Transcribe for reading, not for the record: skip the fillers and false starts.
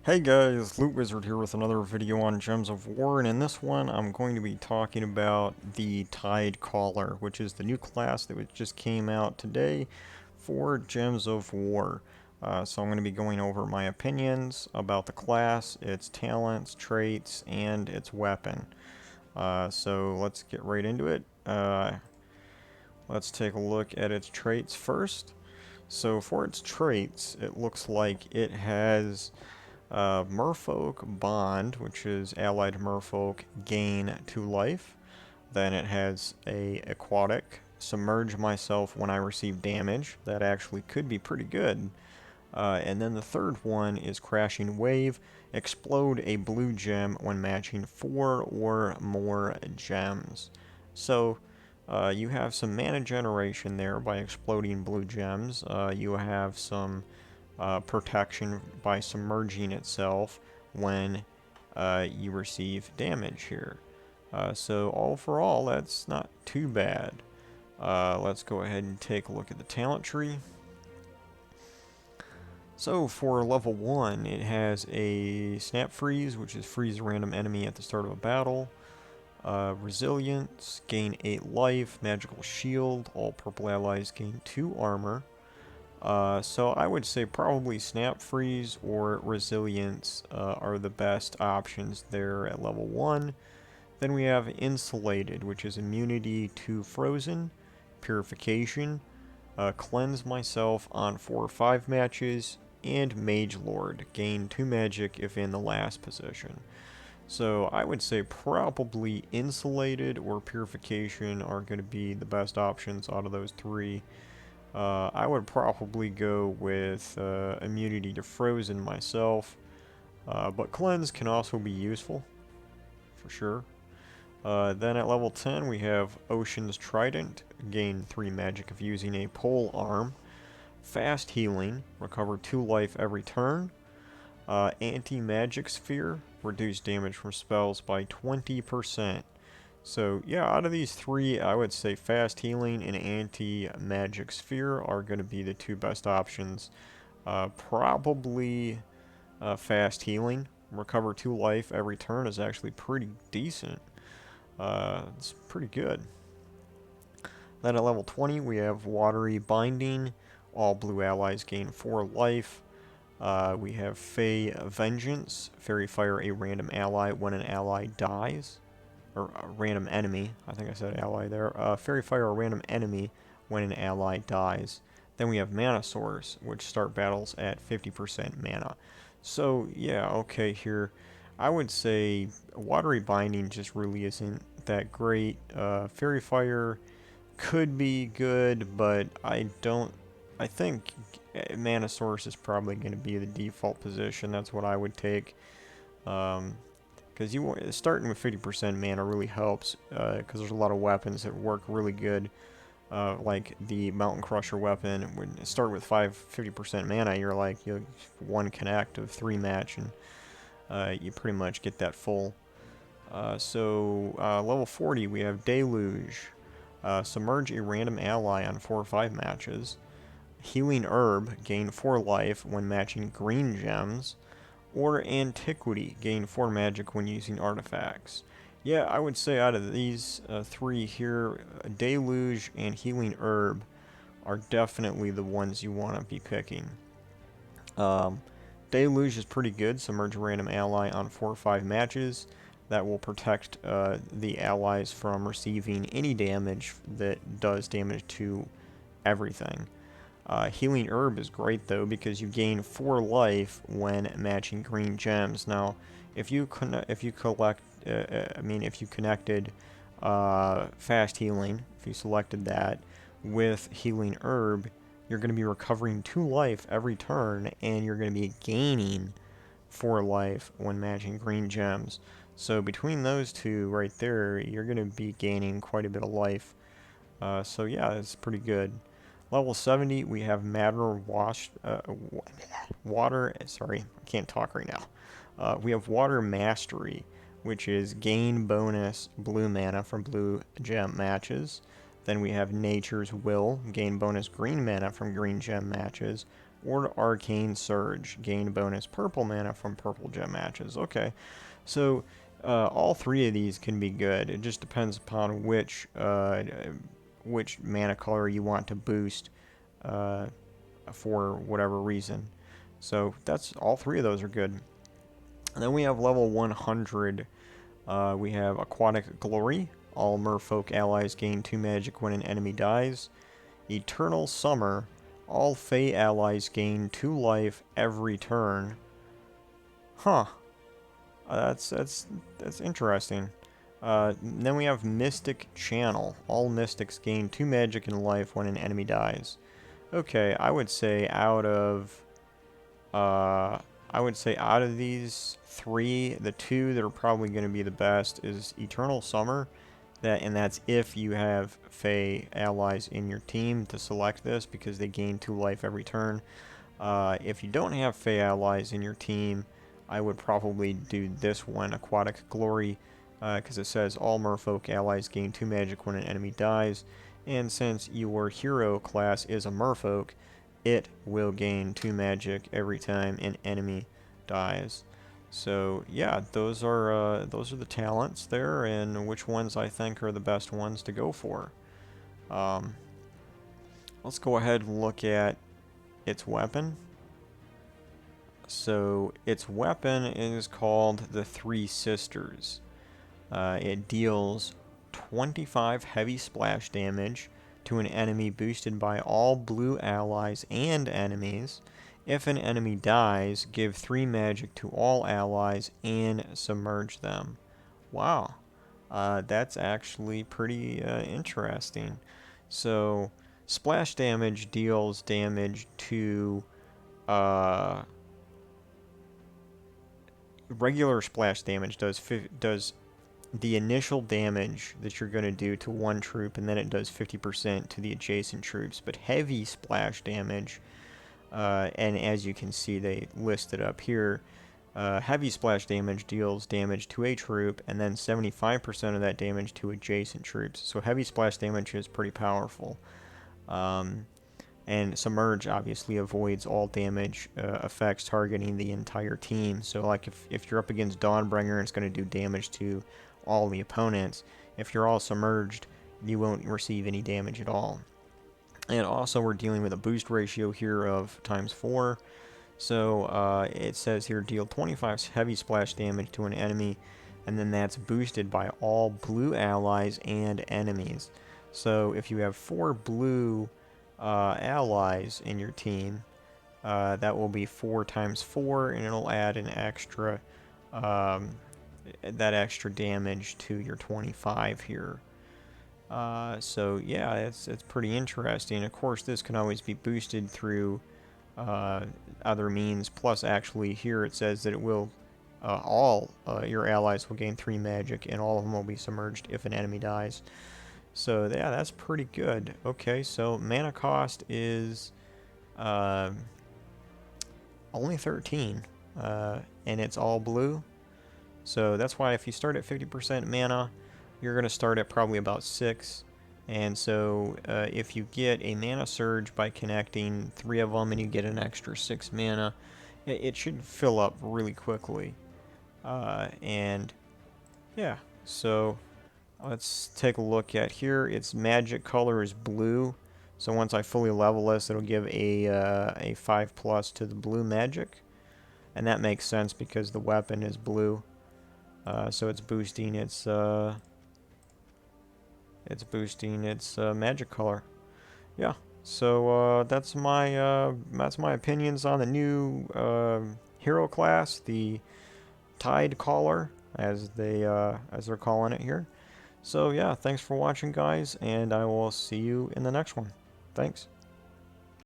Hey guys, Loot Wizard here with another video on Gems of War, and in this one I'm going to be talking about the Tidecaller, which is the new class that just came out today for Gems of War. So I'm going to be going over my opinions about the class, its talents, traits, and its weapon. So let's get right into it. Let's take a look at its traits first. So for its traits, it looks like it has Merfolk Bond, which is allied merfolk gain 2 life. Then it has a aquatic, submerge myself when I receive damage. That actually could be pretty good. And then the third one is crashing wave, explode a blue gem when matching 4 or more gems. So you have some mana generation there by exploding blue gems. You have some protection by submerging itself when you receive damage here. So overall, that's not too bad. Let's go ahead and take a look at the talent tree. So for level 1, it has a Snap Freeze, which is freeze a random enemy at the start of a battle. Resilience, gain 8 life. Magical Shield, all purple allies gain 2 armor. So I would say probably Snap Freeze or Resilience are the best options there at level 1. Then we have Insulated, which is immunity to Frozen, Purification, Cleanse myself on 4 or 5 matches, and Mage Lord, gain 2 magic if in the last position. So I would say probably Insulated or Purification are going to be the best options out of those 3. I would probably go with immunity to Frozen myself, but Cleanse can also be useful, for sure. Then at level 10 we have Ocean's Trident, gain 3 magic if using a pole arm. Fast Healing, recover 2 life every turn. Anti-Magic Sphere, reduce damage from spells by 20%. So yeah, out of these 3, I would say Fast Healing and Anti-Magic Sphere are going to be the 2 best options. Probably Fast Healing. Recover 2 life every turn is actually pretty decent. It's pretty good. Then at level 20, we have Watery Binding. All blue allies gain 4 life. We have Fey Vengeance. Fairy Fire a random ally when an ally dies. Or a random enemy. I think I said ally there. Fairy Fire a random enemy when an ally dies. Then we have Mana Source, which start battles at 50% mana. So, yeah, okay, here. I would say Watery Binding just really isn't that great. Fairy Fire could be good, but I think Mana Source is probably going to be the default position. That's what I would take. Because starting with 50% mana really helps, because there's a lot of weapons that work really good, like the Mountain Crusher weapon. When you start with 50% mana, you're like, you 1 connect of 3 match, and you pretty much get that full. Level 40, we have Deluge. Submerge a random ally on 4 or 5 matches. Healing Herb, gain 4 life when matching green gems. Or Antiquity, gain 4 magic when using artifacts. Yeah, I would say out of these 3 here, Deluge and Healing Herb are definitely the ones you want to be picking. Deluge is pretty good, submerge a random ally on 4 or 5 matches. That will protect the allies from receiving any damage that does damage to everything. Healing Herb is great though because you gain 4 life when matching green gems. Now, if you connected Fast Healing, if you selected that with Healing Herb, you're going to be recovering 2 life every turn, and you're going to be gaining 4 life when matching green gems. So between those 2 right there, you're going to be gaining quite a bit of life. So yeah, it's pretty good. Level 70, we have sorry, I can't talk right now. We have Water Mastery, which is gain bonus blue mana from blue gem matches. Then we have Nature's Will, gain bonus green mana from green gem matches. or Arcane Surge. Gain bonus purple mana from purple gem matches. Okay, so all three of these can be good. It just depends upon which mana color you want to boost for whatever reason. So that's all three of those are good. And then we have level 100. We have Aquatic Glory. All merfolk allies gain 2 magic when an enemy dies. Eternal Summer. All Fey allies gain 2 life every turn. Huh. That's interesting. Then we have Mystic Channel. All mystics gain 2 magic and life when an enemy dies. Okay, I would say out of these three, the two that are probably going to be the best is Eternal Summer. That's if you have Fey allies in your team to select this, because they gain 2 life every turn. If you don't have Fey allies in your team, I would probably do this one, Aquatic Glory, because it says all merfolk allies gain 2 magic when an enemy dies. And since your hero class is a merfolk, it will gain 2 magic every time an enemy dies. So yeah, those are the talents there, and which ones I think are the best ones to go for. Let's go ahead and look at its weapon. So its weapon is called the Three Sisters. It deals 25 heavy splash damage to an enemy boosted by all blue allies and enemies. If an enemy dies, give 3 magic to all allies and submerge them. Wow, that's actually pretty interesting. So, splash damage deals damage to regular splash damage does the initial damage that you're going to do to one troop, and then it does 50% to the adjacent troops. But heavy splash damage, and as you can see, they listed up here, heavy splash damage deals damage to a troop, and then 75% of that damage to adjacent troops. So heavy splash damage is pretty powerful. And Submerge obviously avoids all damage effects targeting the entire team. So like if you're up against Dawnbringer, it's going to do damage to all the opponents. If you're all submerged, you won't receive any damage at all. And also we're dealing with a boost ratio here of ×4. So it says here deal 25 heavy splash damage to an enemy, and then that's boosted by all blue allies and enemies. So if you have 4 blue allies in your team, that will be 4 × 4, and it'll add an extra that extra damage to your 25 here. So yeah, it's pretty interesting. Of course, this can always be boosted through other means. Plus, actually, here it says that it will all your allies will gain 3 magic, and all of them will be submerged if an enemy dies. So yeah, that's pretty good. Okay, so mana cost is only 13, and it's all blue. So that's why if you start at 50% mana, you're going to start at probably about 6. And so if you get a mana surge by connecting 3 of them and you get an extra 6 mana, it should fill up really quickly. And yeah, so let's take a look at here. Its magic color is blue. So once I fully level this, it'll give a 5+ to the blue magic. And that makes sense because the weapon is blue. So it's boosting its magic color. Yeah. So that's my opinions on the new hero class, the Tidecaller, as they're calling it here. So yeah, thanks for watching, guys, and I will see you in the next one. Thanks.